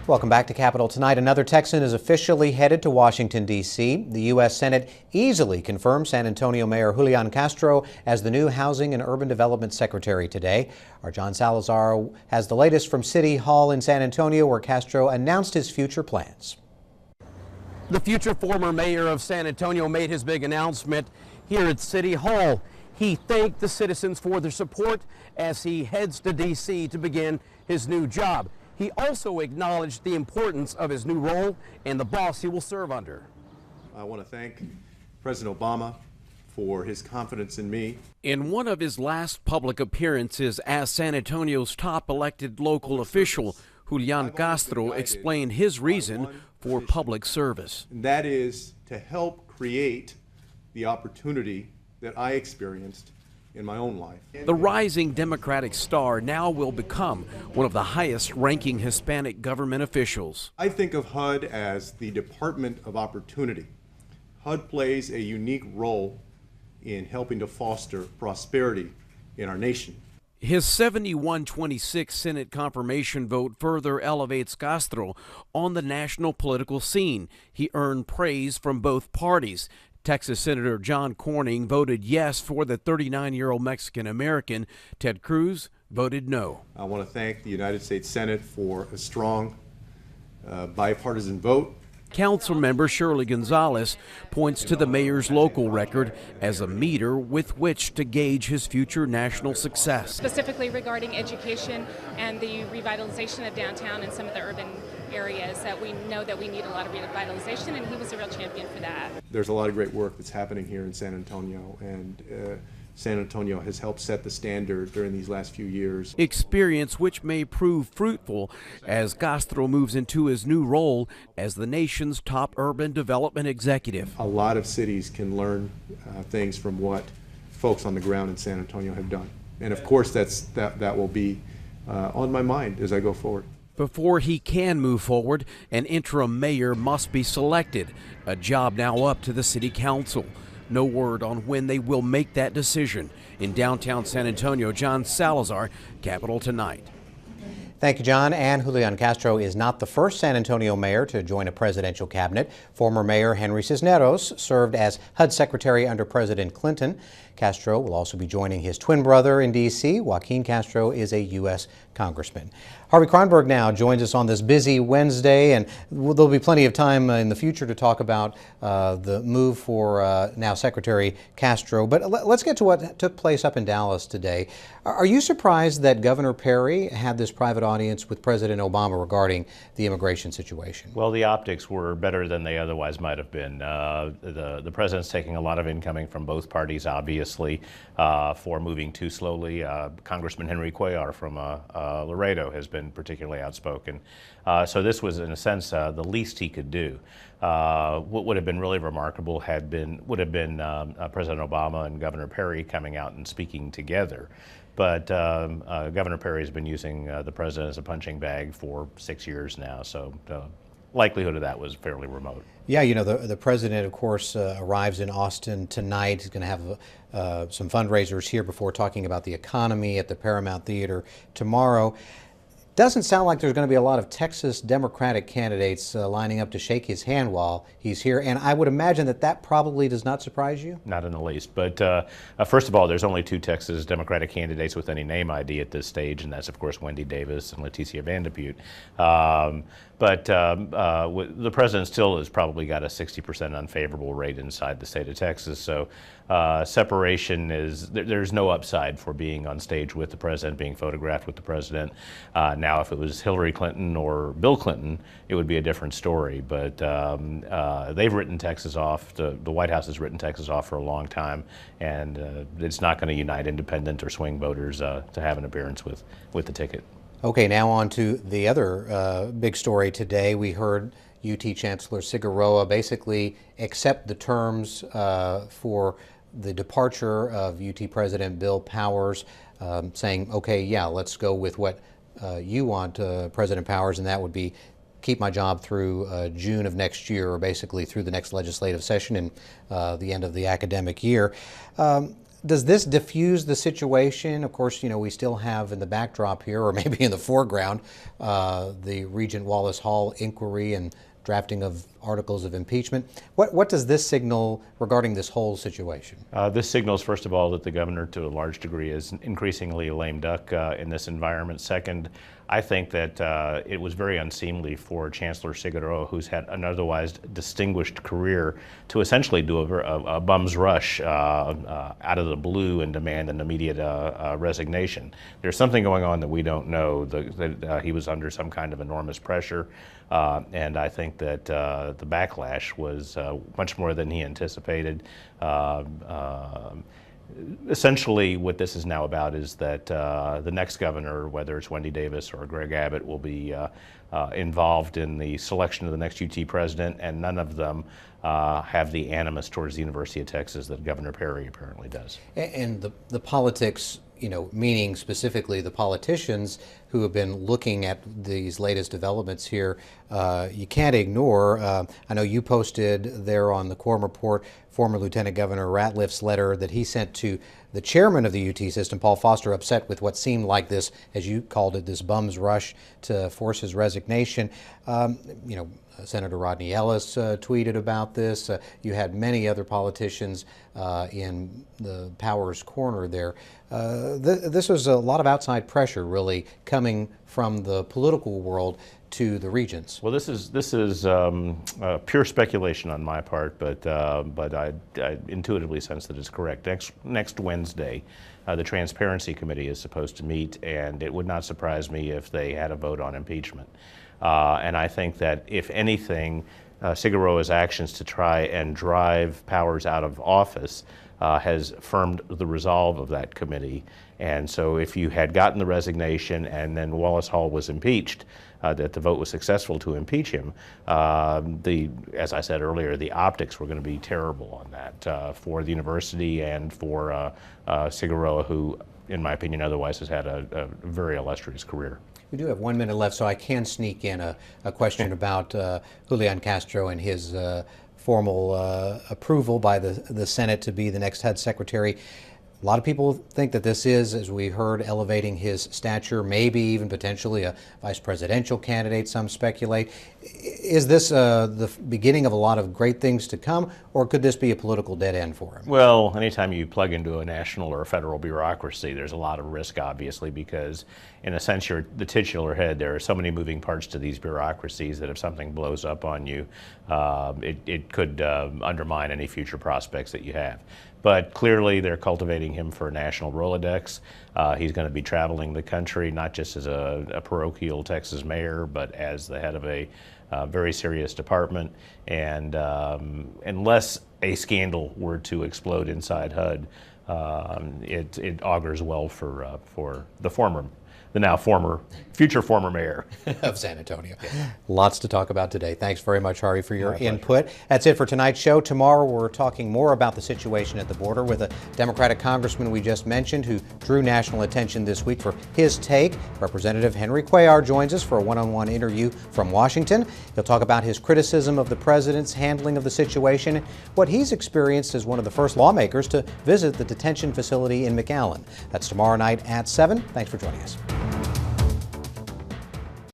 Welcome back to Capitol Tonight. Another Texan is officially headed to Washington, D.C. The U.S. Senate easily confirmed San Antonio Mayor Julian Castro as the new Housing and Urban Development Secretary today. Our John Salazar has the latest from City Hall in San Antonio, where Castro announced his future plans. The future former mayor of San Antonio made his big announcement here at City Hall. He thanked the citizens for their support as he heads to D.C. to begin his new job. He also acknowledged the importance of his new role and the boss he will serve under. I want to thank President Obama for his confidence in me. In one of his last public appearances as San Antonio's top elected local official, Julian Castro explained his reason for public service. And that is to help create the opportunity that I experienced in my own life. The rising Democratic star now will become one of the highest ranking Hispanic government officials. I think of HUD as the Department of Opportunity. HUD plays a unique role in helping to foster prosperity in our nation. His 71-26 Senate confirmation vote further elevates Castro on the national political scene. He earned praise from both parties. Texas Senator John Cornyn voted yes for the 39-year-old Mexican-American. Ted Cruz voted no. I want to thank the United States Senate for a strong bipartisan vote. Council member Shirley Gonzalez points to the mayor's local record as a meter with which to gauge his future national success. Specifically regarding education and the revitalization of downtown and some of the urban areas that we know that we need a lot of revitalization, and he was a real champion for that. There's a lot of great work that's happening here in San Antonio, and San Antonio has helped set the standard during these last few years. Experience which may prove fruitful as Castro moves into his new role as the nation's top urban development executive. A lot of cities can learn things from what folks on the ground in San Antonio have done. And of course that will be on my mind as I go forward. Before he can move forward, an interim mayor must be selected, a job now up to the city council. No word on when they will make that decision. In downtown San Antonio, John Salazar, Capitol Tonight. Thank you, John. And Julian Castro is not the first San Antonio mayor to join a presidential cabinet. Former Mayor Henry Cisneros served as HUD Secretary under President Clinton. Castro will also be joining his twin brother in D.C. Joaquin Castro is a U.S. congressman. Harvey Kronberg now joins us on this busy Wednesday, and there'll be plenty of time in the future to talk about the move for now Secretary Castro. But let's get to what took place up in Dallas today. Are you surprised that Governor Perry had this private audience with President Obama regarding the immigration situation? Well, the optics were better than they otherwise might have been. The president's taking a lot of incoming from both parties, obviously, for moving too slowly. Congressman Henry Cuellar from Laredo has been particularly outspoken. So this was, in a sense, the least he could do. What would have been really remarkable would have been President Obama and Governor Perry coming out and speaking together. But Governor Perry has been using the president as a punching bag for 6 years now, so the likelihood of that was fairly remote. Yeah, you know, the president, of course, arrives in Austin tonight. He's going to have some fundraisers here before talking about the economy at the Paramount Theater tomorrow. Doesn't sound like there's going to be a lot of Texas Democratic candidates lining up to shake his hand while he's here, and I would imagine that probably does not surprise you? Not in the least, but first of all, there's only two Texas Democratic candidates with any name ID at this stage, and that's, of course, Wendy Davis and Leticia Van de Putte. But the president still has probably got a 60% unfavorable rate inside the state of Texas, so separation is, there's no upside for being on stage with the president, being photographed with the president. Now, if it was Hillary Clinton or Bill Clinton, it would be a different story, but they've written Texas off, the White House has written Texas off for a long time, and it's not going to unite independent or swing voters to have an appearance with the ticket. Okay, now on to the other big story today. We heard UT Chancellor Figueroa basically accept the terms for the departure of UT President Bill Powers, saying, okay, yeah, let's go with what you want, President Powers, and that would be keep my job through June of next year, or basically through the next legislative session and the end of the academic year. Does this diffuse the situation? Of course, we still have in the backdrop here, or maybe in the foreground, the Regent Wallace Hall inquiry and drafting of articles of impeachment. What does this signal regarding this whole situation? This signals, first of all, that the governor, to a large degree, is increasingly a lame duck in this environment. Second, I think that it was very unseemly for Chancellor Figueroa, who's had an otherwise distinguished career, to essentially do a bum's rush out of the blue and demand an immediate resignation. There's something going on that we don't know, that he was under some kind of enormous pressure, and I think that the backlash was much more than he anticipated. Essentially, what this is now about is that the next governor, whether it's Wendy Davis or Greg Abbott, will be involved in the selection of the next UT president, and none of them have the animus towards the University of Texas that Governor Perry apparently does. And the politics, meaning specifically the politicians who have been looking at these latest developments here, you can't ignore. I know you posted there on the Quorum Report former Lieutenant Governor Ratliff's letter that he sent to the chairman of the UT system, Paul Foster, upset with what seemed like this, as you called it, this bum's rush to force his resignation. Senator Rodney Ellis tweeted about this. You had many other politicians in the Powers corner there. This was a lot of outside pressure, really, coming from the political world to the regents. Well, this is pure speculation on my part, but I intuitively sense that it's correct. Next Wednesday, the Transparency Committee is supposed to meet, and it would not surprise me if they had a vote on impeachment. And I think that, if anything, Figueroa's actions to try and drive Powers out of office has firmed the resolve of that committee. And so if you had gotten the resignation and then Wallace Hall was impeached, that the vote was successful to impeach him, as I said earlier, the optics were going to be terrible on that for the university and for Figueroa, who, in my opinion, otherwise has had a very illustrious career. We do have 1 minute left, so I can sneak in a question about Julian Castro and his formal approval by the Senate to be the next HUD secretary. A lot of people think that this is, as we heard, elevating his stature, maybe even potentially a vice presidential candidate, some speculate. Is this the beginning of a lot of great things to come, or could this be a political dead end for him? Well, anytime you plug into a national or a federal bureaucracy, there's a lot of risk, obviously, because in a sense you're the titular head. There are so many moving parts to these bureaucracies that if something blows up on you, it could undermine any future prospects that you have. But clearly they're cultivating him for a national Rolodex. He's going to be traveling the country, not just as a parochial Texas mayor, but as the head of a very serious department. And unless a scandal were to explode inside HUD, it augurs well for the now future former mayor of San Antonio. Lots to talk about today. Thanks very much, Hari, for your input. That's it for tonight's show. Tomorrow we're talking more about the situation at the border with a Democratic congressman we just mentioned who drew national attention this week for his take. Representative Henry Cuellar joins us for a one-on-one interview from Washington. He'll talk about his criticism of the president's handling of the situation, what he's experienced as one of the first lawmakers to visit the detention facility in McAllen. That's tomorrow night at 7. Thanks for joining us.